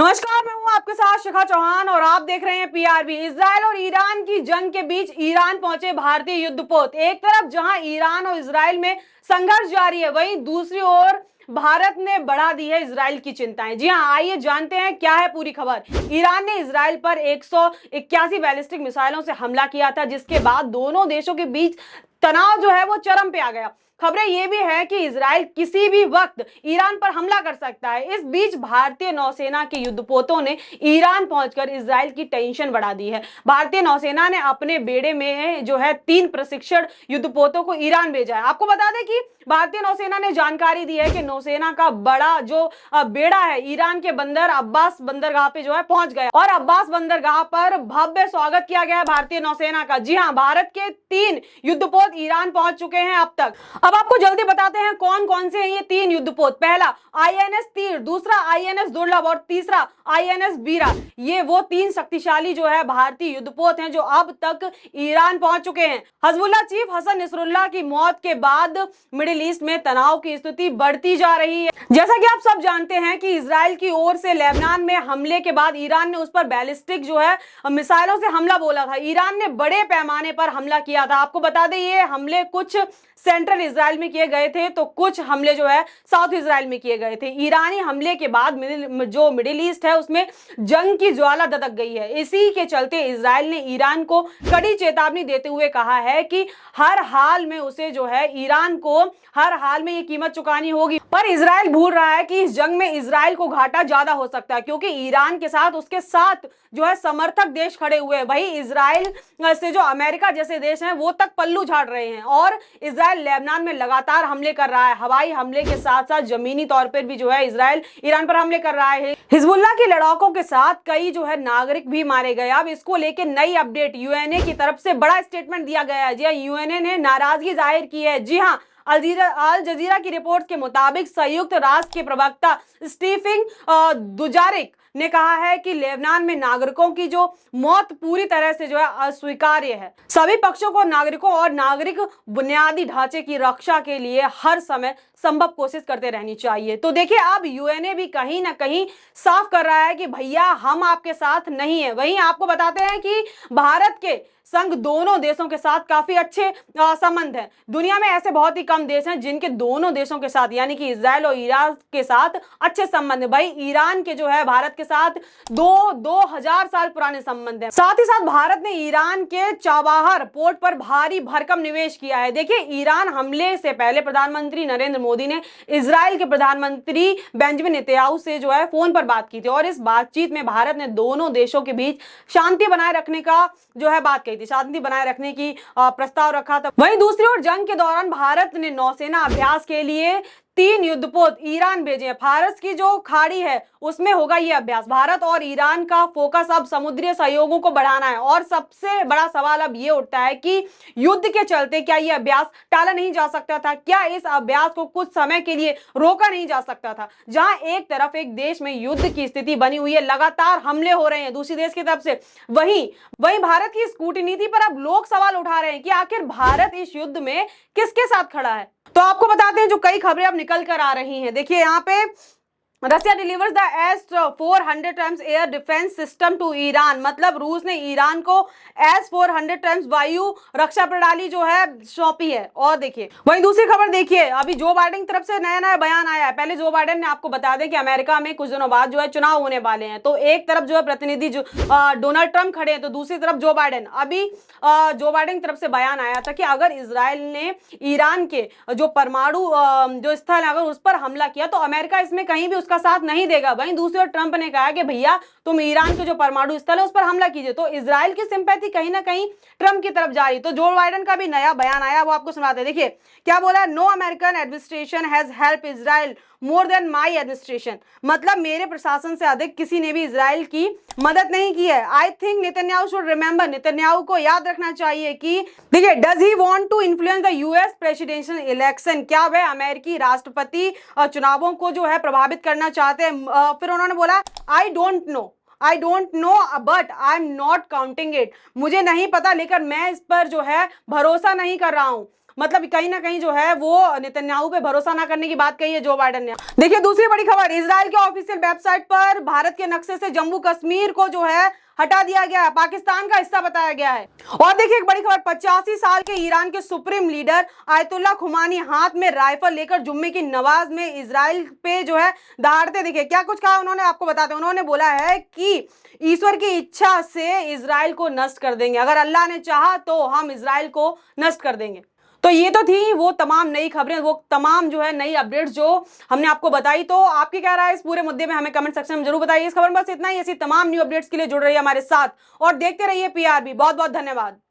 नमस्कार, मैं हूं आपके साथ शिखा चौहान और आप देख रहे हैं पीआरबी। इजराइल और ईरान की जंग के बीच ईरान पहुंचे भारतीय युद्धपोत। एक तरफ जहां ईरान और इजराइल में संघर्ष जारी है, वहीं दूसरी ओर भारत ने बढ़ा दी है इजराइल की चिंताएं। जी हां, आइए जानते हैं क्या है पूरी खबर। ईरान ने इजराइल पर 181 बैलिस्टिक मिसाइलों से हमला किया था, जिसके बाद दोनों देशों के बीच तनाव जो है वो चरम पे आ गया। खबरें ये भी है कि इजराइल किसी भी वक्त ईरान पर हमला कर सकता है। इस बीच भारतीय नौसेना के युद्धपोतों ने ईरान पहुंचकर इजराइल की टेंशन बढ़ा दी है। भारतीय नौसेना ने अपने बेड़े में जो है 3 प्रशिक्षण युद्धपोतों को ईरान भेजा है। आपको बता दें कि भारतीय नौसेना ने जानकारी दी है कि नौसेना का बड़ा जो बेड़ा है ईरान के बंदर अब्बास बंदरगाह पे जो है पहुंच गया और अब्बास बंदरगाह पर भव्य स्वागत किया गया है भारतीय नौसेना का। जी हां, भारत के 3 युद्धपोत ईरान पहुंच चुके हैं अब तक। अब आपको जल्दी बताते हैं कौन कौन से हैं ये 3 युद्धपोत। पहला आईएनएस तीर, दूसरा आईएनएस दुर्लभ और तीसरा आईएनएस बीरा। ये वो 3 शक्तिशाली जो है भारतीय युद्धपोत हैं जो अब तक ईरान पहुंच चुके हैं। हिजबुल्लाह चीफ हसन नसरुल्लाह की मौत के बाद मिडिल ईस्ट में तनाव की स्थिति बढ़ती जा रही है। जैसा कि आप सब जानते हैं कि इजराइल की ओर से लेबनान में हमले के बाद ईरान ने उस पर बैलिस्टिक जो है मिसाइलों से हमला बोला था। ईरान ने बड़े पैमाने पर हमला किया था। आपको बता दें ये हमले कुछ सेंट्रल इजराइल में किए गए थे तो कुछ हमले जो है साउथ इजराइल में किए गए थे। ईरानी हमले के बाद मिडिल ईस्ट है उसमें जंग की ज्वाला दधक गई है। इसी के चलते इजराइल ने ईरान को कड़ी चेतावनी देते हुए कहा है कि हर हाल में उसे जो है ईरान को हर हाल में ये कीमत चुकानी होगी। पर इजराइल भूल रहा है कि इस जंग में इजराइल को घाटा ज्यादा हो सकता है, क्योंकि ईरान के साथ उसके साथ जो है समर्थक देश खड़े हुए हैं। भाई इजराइल से जो अमेरिका जैसे देश हैं वो तक पल्लू झाड़ रहे हैं और इजराइल लेबनान में लगातार हमले कर रहा है। हवाई हमले के साथ साथ जमीनी तौर पर भी जो है इजराइल ईरान पर हमले कर रहा है। हिजबुल्लाह के लड़ाकों के साथ कई जो है नागरिक भी मारे गए। अब इसको लेकर नई अपडेट यूएनए की तरफ से बड़ा स्टेटमेंट दिया गया है। जी हाँ, यूएनए ने नाराजगी जाहिर की है। जी हाँ, अल जजीरा की रिपोर्ट के मुताबिक संयुक्त राष्ट्र के प्रवक्ता स्टीफन दुजारिक ने कहा है कि लेबनान में नागरिकों की जो मौत पूरी तरह से जो है अस्वीकार्य है। सभी पक्षों को नागरिकों और नागरिक बुनियादी ढांचे की रक्षा के लिए हर समय संभव कोशिश करते रहनी चाहिए। तो देखिए, अब यूएनए भी कहीं ना कहीं साफ कर रहा है कि भैया हम आपके साथ नहीं है। वहीं आपको बताते हैं कि भारत के संग दोनों देशों के साथ काफी अच्छे संबंध हैं। दुनिया में ऐसे बहुत ही कम देश हैं जिनके दोनों देशों के साथ यानी कि इजराइल और ईरान के साथ अच्छे संबंध है। भाई ईरान के जो है भारत के साथ 2000 साल पुराने संबंध हैं। साथ ही साथ भारत ने ईरान के चाबहार पोर्ट पर भारी भरकम निवेश किया है। देखिए, ईरान हमले से पहले प्रधानमंत्री नरेंद्र मोदी ने इजराइल के प्रधानमंत्री बेंजामिन नेतन्याहू से जो है फोन पर बात की थी और इस बातचीत में भारत ने दोनों देशों के बीच शांति बनाए रखने का जो है बात कही थी, शांति बनाए रखने की प्रस्ताव रखा था। वहीं दूसरी ओर जंग के दौरान भारत ने नौसेना अभ्यास के लिए 3 युद्धपोत ईरान भेजे हैं। फारस की जो खाड़ी है उसमें होगा ये अभ्यास। भारत और ईरान का फोकस अब समुद्री सहयोगों को बढ़ाना है और सबसे बड़ा सवाल अब ये उठता है कि युद्ध के चलते क्या ये अभ्यास टाला नहीं जा सकता था? क्या इस अभ्यास को कुछ समय के लिए रोका नहीं जा सकता था? जहां एक तरफ एक देश में युद्ध की स्थिति बनी हुई है, लगातार हमले हो रहे हैं दूसरी देश की तरफ से, वहीं भारत की इस कूटनीति पर अब लोग सवाल उठा रहे हैं कि आखिर भारत इस युद्ध में किसके साथ खड़ा है। तो आपको बताते हैं जो कई खबरें अब निकल कर आ रही हैं। देखिए, यहाँ पे Russia delivers the S-400 times air defence system to Iran, मतलब रूस ने ईरान को S-400 टाइम्स वायु रक्षा प्रणाली जो है सौंपी है। और देखिए, वहीं दूसरी खबर देखिए, अभी जो बाइडेन की तरफ से नया बयान आया है। पहले जो बाइडेन ने आपको बता दें कि अमेरिका में कुछ दिनों बाद जो है चुनाव होने वाले हैं, तो एक तरफ जो है प्रतिनिधि जो डोनाल्ड ट्रंप खड़े हैं तो दूसरी तरफ जो बाइडेन। अभी जो बाइडेन की तरफ से बयान आया था कि अगर इजराइल ने ईरान के जो परमाणु जो स्थल है अगर उस पर हमला किया तो अमेरिका इसमें कहीं भी का साथ नहीं देगा। वहीं दूसरी ओर ट्रंप ने कहा कि भैया तुम ईरान के जो परमाणु स्थल है उस पर हमला कीजिए। तो इजराइल की सिंपैथी कहीं ना कहीं ट्रंप की तरफ जा रही। तो जो बाइडेन का भी नया बयान आया वो आपको सुनाते हैं। देखिए क्या बोला, no American administration has help Israel more than my administration, मतलब मेरे प्रशासन से अधिक किसी ने भी इजराइल की मदद नहीं की है। I think Netanyahu should remember, Netanyahu को याद रखना चाहिए कि देखिए, does he want to influence the US presidential election, क्या वह अमेरिकी राष्ट्रपति चुनावों को जो है प्रभावित करना चाहते हैं। फिर उन्होंने बोला I don't know but I am not counting it, मुझे नहीं पता लेकिन मैं इस पर जो है भरोसा नहीं कर रहा हूं। मतलब कहीं ना कहीं जो है वो नेतन्याहू पे भरोसा ना करने की बात कही है जो बाइडेन ने। देखिए दूसरी बड़ी खबर, इजराइल के ऑफिशियल वेबसाइट पर भारत के नक्शे से जम्मू कश्मीर को जो है हटा दिया गया है, पाकिस्तान का हिस्सा बताया गया है। और देखिए एक बड़ी खबर, 85 साल के ईरान के सुप्रीम लीडर आयतुल्ला खुमानी हाथ में राइफल लेकर जुम्मे की नमाज में इजराइल पे जो है दहाड़ते दिखे। क्या कुछ कहा उन्होंने, आपको बताते हैं। उन्होंने बोला है कि ईश्वर की इच्छा से इजराइल को नष्ट कर देंगे, अगर अल्लाह ने चाहा तो हम इजराइल को नष्ट कर देंगे। तो ये तो थी वो तमाम नई खबरें, वो तमाम जो है नई अपडेट्स जो हमने आपको बताई। तो आपकी क्या राय है इस पूरे मुद्दे में, हमें कमेंट सेक्शन में जरूर बताइए। इस खबर में बस इतना ही। ऐसी तमाम न्यू अपडेट्स के लिए जुड़ रहिए हमारे साथ और देखते रहिए पीआरबी। बहुत बहुत धन्यवाद।